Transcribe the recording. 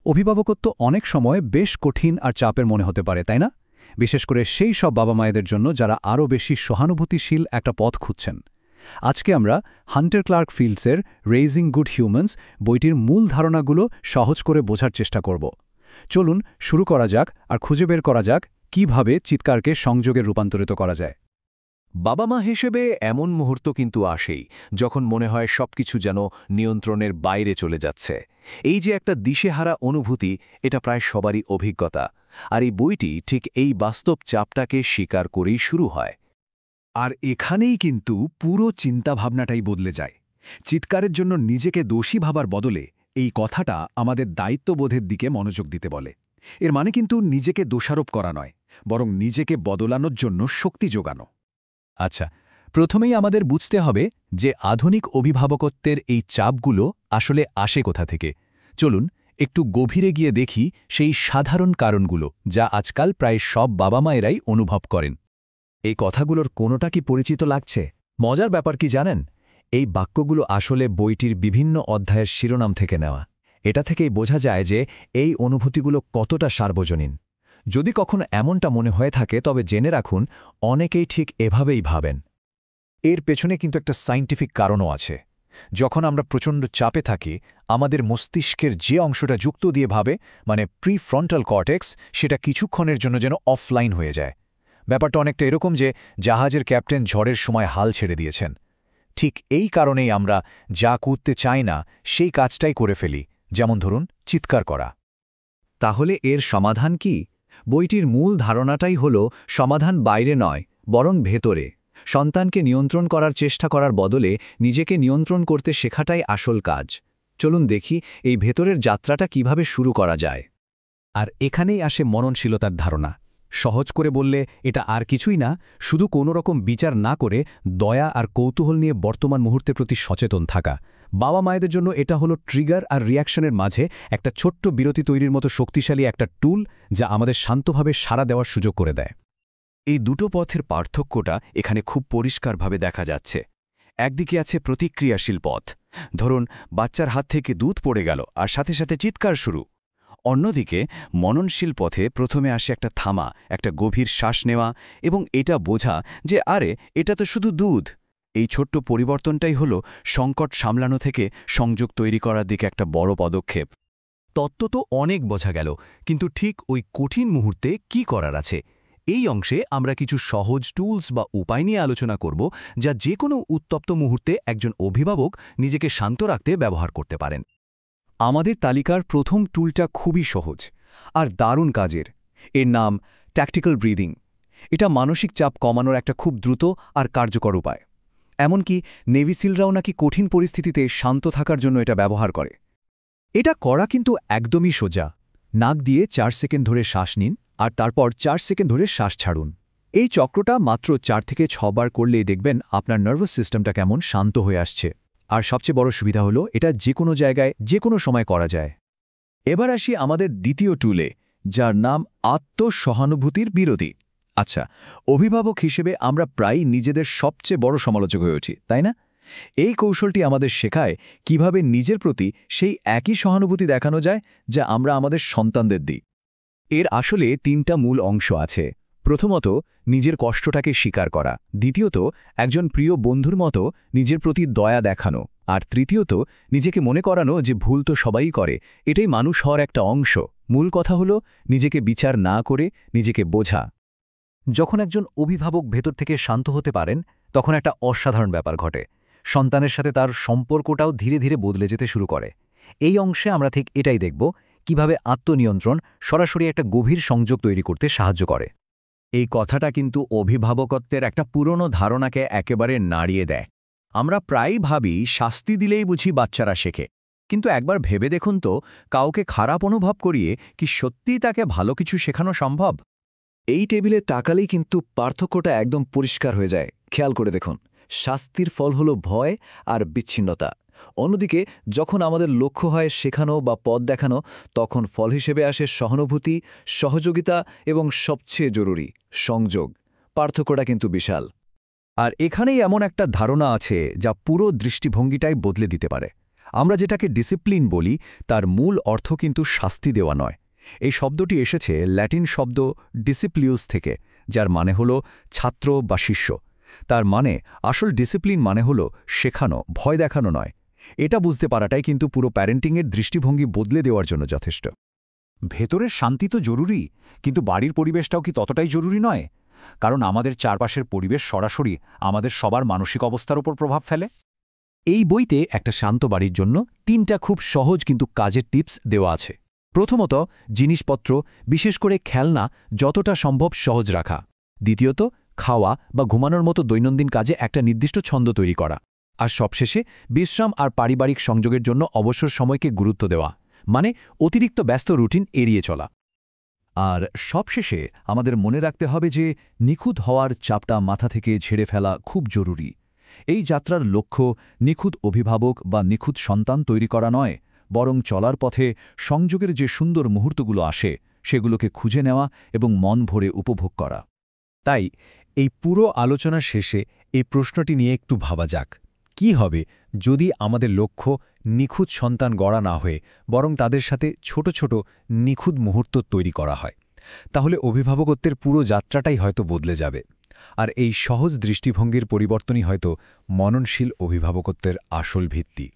অভিভাবকত্ব অনেক সময় বেশ কঠিন আর চাপের মনে হতে পারে, তাই না? বিশেষ করে সেই সব বাবা মায়েদের জন্য যারা আরও বেশি সহানুভূতিশীল একটা পথ খুঁজছেন। আজকে আমরা হান্টার ক্লার্ক ফিল্ডসের রেইজিং গুড হিউম্যানস বইটির মূল ধারণাগুলো সহজ করে বোঝার চেষ্টা করব। চলুন শুরু করা যাক আর খুঁজে বের করা যাক কিভাবে চিৎকারকে সংযোগে রূপান্তরিত করা যায়। বাবা মা হিসেবে এমন মুহূর্ত কিন্তু আসেই যখন মনে হয় সবকিছু যেন নিয়ন্ত্রণের বাইরে চলে যাচ্ছে। এই যে একটা দিশেহারা অনুভূতি, এটা প্রায় সবারই অভিজ্ঞতা। আর এই বইটি ঠিক এই বাস্তব চাপটাকে স্বীকার করেই শুরু হয়। আর এখানেই কিন্তু পুরো চিন্তাভাবনাটাই বদলে যায়। চিৎকারের জন্য নিজেকে দোষী ভাবার বদলে এই কথাটা আমাদের দায়িত্ববোধের দিকে মনোযোগ দিতে বলে। এর মানে কিন্তু নিজেকে দোষারোপ করা নয়, বরং নিজেকে বদলানোর জন্য শক্তি যোগানো। আচ্ছা, প্রথমেই আমাদের বুঝতে হবে যে আধুনিক অভিভাবকত্বের এই চাপগুলো আসলে আসে কোথা থেকে। চলুন একটু গভীরে গিয়ে দেখি সেই সাধারণ কারণগুলো যা আজকাল প্রায় সব বাবা মায়েরাই অনুভব করেন। এই কথাগুলোর কোনোটা কি পরিচিত লাগছে? মজার ব্যাপার কি জানেন? এই বাক্যগুলো আসলে বইটির বিভিন্ন অধ্যায়ের শিরোনাম থেকে নেওয়া। এটা থেকেই বোঝা যায় যে এই অনুভূতিগুলো কতটা সার্বজনীন। যদি কখনো এমনটা মনে হয়ে থাকে তবে জেনে রাখুন, অনেকেই ঠিক এভাবেই ভাবেন। এর পেছনে কিন্তু একটা সায়েন্টিফিক কারণও আছে। যখন আমরা প্রচণ্ড চাপে থাকি, আমাদের মস্তিষ্কের যে অংশটা যুক্ত দিয়ে ভাবে, মানে প্রিফ্রন্টাল কর্টেক্স, সেটা কিছুক্ষণের জন্য যেন অফলাইন হয়ে যায়। ব্যাপারটা অনেকটা এরকম যে জাহাজের ক্যাপ্টেন ঝড়ের সময় হাল ছেড়ে দিয়েছেন। ঠিক এই কারণেই আমরা যা করতে চাই না সেই কাজটাই করে ফেলি, যেমন ধরুন চিৎকার করা। তাহলে এর সমাধান কি? বইটির মূল ধারণাটাই হল সমাধান বাইরে নয়, বরং ভেতরে। সন্তানকে নিয়ন্ত্রণ করার চেষ্টা করার বদলে নিজেকে নিয়ন্ত্রণ করতে শেখাটাই আসল কাজ। চলুন দেখি এই ভেতরের যাত্রাটা কিভাবে শুরু করা যায়। আর এখানেই আসে মননশীলতার ধারণা। সহজ করে বললে এটা আর কিছুই না, শুধু কোনো রকম বিচার না করে দয়া আর কৌতূহল নিয়ে বর্তমান মুহূর্তের প্রতি সচেতন থাকা। বাবা মায়েদের জন্য এটা হলো ট্রিগার আর রিয়াকশনের মাঝে একটা ছোট্ট বিরতি তৈরির মতো শক্তিশালী একটা টুল, যা আমাদের শান্তভাবে সাড়া দেওয়ার সুযোগ করে দেয়। এই দুটো পথের পার্থক্যটা এখানে খুব পরিষ্কারভাবে দেখা যাচ্ছে। একদিকে আছে প্রতিক্রিয়াশীল পথ। ধরুন বাচ্চার হাত থেকে দুধ পড়ে গেল আর সাথে সাথে চিৎকার শুরু। অন্যদিকে মননশীল পথে প্রথমে আসে একটা থামা, একটা গভীর শ্বাস নেওয়া এবং এটা বোঝা যে আরে এটা তো শুধু দুধ। এই ছোট্ট পরিবর্তনটাই হলো সংকট সামলানো থেকে সংযোগ তৈরি করার দিকে একটা বড় পদক্ষেপ। তত্ত্ব তো অনেক বোঝা গেল, কিন্তু ঠিক ওই কঠিন মুহূর্তে কি করার আছে? এই অংশে আমরা কিছু সহজ টুলস বা উপায় নিয়ে আলোচনা করব, যা যে কোনো উত্তপ্ত মুহূর্তে একজন অভিভাবক নিজেকে শান্ত রাখতে ব্যবহার করতে পারেন। আমাদের তালিকার প্রথম টুলটা খুবই সহজ আর দারুণ কাজের। এর নাম ট্যাকটিক্যাল ব্রিদিং। এটা মানসিক চাপ কমানোর একটা খুব দ্রুত আর কার্যকর উপায়। এমনকি নেভি সিলরাও নাকি কঠিন পরিস্থিতিতে শান্ত থাকার জন্য এটা ব্যবহার করে। এটা করা কিন্তু একদমই সোজা। নাক দিয়ে 4 সেকেন্ড ধরে শ্বাস নিন আর তারপর 4 সেকেন্ড ধরে শ্বাস ছাড়ুন। এই চক্রটা মাত্র 4 থেকে 6 বার করলেই দেখবেন আপনার নার্ভাস সিস্টেমটা কেমন শান্ত হয়ে আসছে। আর সবচেয়ে বড় সুবিধা হলো এটা যে কোনো জায়গায় যে কোনো সময় করা যায়। এবার আসি আমাদের দ্বিতীয় টুলে, যার নাম আত্মসহানুভূতির বিরতি। আচ্ছা, অভিভাবক হিসেবে আমরা প্রায়ই নিজেদের সবচেয়ে বড় সমালোচক হয়ে উঠি, তাই না? এই কৌশলটি আমাদের শেখায় কিভাবে নিজের প্রতি সেই একই সহানুভূতি দেখানো যায় যা আমরা আমাদের সন্তানদের দিই। এর আসলে 3টা মূল অংশ আছে। প্রথমত, নিজের কষ্টটাকে স্বীকার করা। দ্বিতীয়ত, একজন প্রিয় বন্ধুর মতো নিজের প্রতি দয়া দেখানো। আর তৃতীয়ত, নিজেকে মনে করানো যে ভুল তো সবাই করে, এটাই মানুষ হওয়ার একটা অংশ। মূল কথা হলো নিজেকে বিচার না করে নিজেকে বোঝা। যখন একজন অভিভাবক ভেতর থেকে শান্ত হতে পারেন, তখন একটা অসাধারণ ব্যাপার ঘটে। সন্তানের সাথে তার সম্পর্কটাও ধীরে ধীরে বদলে যেতে শুরু করে। এই অংশে আমরা ঠিক এটাই দেখব, কিভাবে আত্মনিয়ন্ত্রণ সরাসরি একটা গভীর সংযোগ তৈরি করতে সাহায্য করে। এই কথাটা কিন্তু অভিভাবকত্বের একটা পুরনো ধারণাকে একেবারে নাড়িয়ে দেয়। আমরা প্রায়ই ভাবি শাস্তি দিলেই বুঝি বাচ্চারা শেখে। কিন্তু একবার ভেবে দেখুন তো, কাউকে খারাপ অনুভব করিয়ে কি সত্যিই তাকে ভালো কিছু শেখানো সম্ভব? এই টেবিলে তাকালেই কিন্তু পার্থক্যটা একদম পরিষ্কার হয়ে যায়। খেয়াল করে দেখুন, শাস্তির ফল হলো ভয় আর বিচ্ছিন্নতা। অন্যদিকে যখন আমাদের লক্ষ্য হয় শেখানো বা পথ দেখানো, তখন ফল হিসেবে আসে সহানুভূতি, সহযোগিতা এবং সবচেয়ে জরুরি সংযোগ। পার্থক্যটা কিন্তু বিশাল। আর এখানেই এমন একটা ধারণা আছে যা পুরো দৃষ্টিভঙ্গিটাই বদলে দিতে পারে। আমরা যেটাকে ডিসিপ্লিন বলি তার মূল অর্থ কিন্তু শাস্তি দেওয়া নয়। এই শব্দটি এসেছে ল্যাটিন শব্দ ডিসিপ্লিউস থেকে, যার মানে হল ছাত্র বা শিষ্য। তার মানে আসল ডিসিপ্লিন মানে হল শেখানো, ভয় দেখানো নয়। এটা বুঝতে পারাটাই কিন্তু পুরো প্যারেন্টিংয়ের দৃষ্টিভঙ্গি বদলে দেওয়ার জন্য যথেষ্ট। ভেতরের শান্তি তো জরুরি, কিন্তু বাড়ির পরিবেশটাও কি ততটাই জরুরি নয়? কারণ আমাদের চারপাশের পরিবেশ সরাসরি আমাদের সবার মানসিক অবস্থার উপর প্রভাব ফেলে। এই বইতে একটা শান্ত বাড়ির জন্য 3টা খুব সহজ কিন্তু কাজের টিপস দেওয়া আছে। প্রথমত, জিনিসপত্র, বিশেষ করে খেলনা, যতটা সম্ভব সহজ রাখা। দ্বিতীয়ত, খাওয়া বা ঘুমানোর মতো দৈনন্দিন কাজে একটা নির্দিষ্ট ছন্দ তৈরি করা। আর সবশেষে, বিশ্রাম আর পারিবারিক সংযোগের জন্য অবসর সময়কে গুরুত্ব দেওয়া, মানে অতিরিক্ত ব্যস্ত রুটিন এড়িয়ে চলা। আর সবশেষে আমাদের মনে রাখতে হবে যে নিখুঁত হওয়ার চাপটা মাথা থেকে ঝেড়ে ফেলা খুব জরুরি। এই যাত্রার লক্ষ্য নিখুঁত অভিভাবক বা নিখুঁত সন্তান তৈরি করা নয়, বরং চলার পথে সংযোগের যে সুন্দর মুহূর্তগুলো আসে সেগুলোকে খুঁজে নেওয়া এবং মন ভরে উপভোগ করা। তাই এই পুরো আলোচনার শেষে এই প্রশ্নটি নিয়ে একটু ভাবা যাক, কি হবে যদি আমাদের লক্ষ্য নিখুঁত সন্তান গড়া না হয়ে বরং তাদের সাথে ছোট ছোট নিখুঁত মুহূর্ত তৈরি করা হয়? তাহলে অভিভাবকত্বের পুরো যাত্রাটাই হয়তো বদলে যাবে। আর এই সহজ দৃষ্টিভঙ্গির পরিবর্তনই হয়তো মননশীল অভিভাবকত্বের আসল ভিত্তি।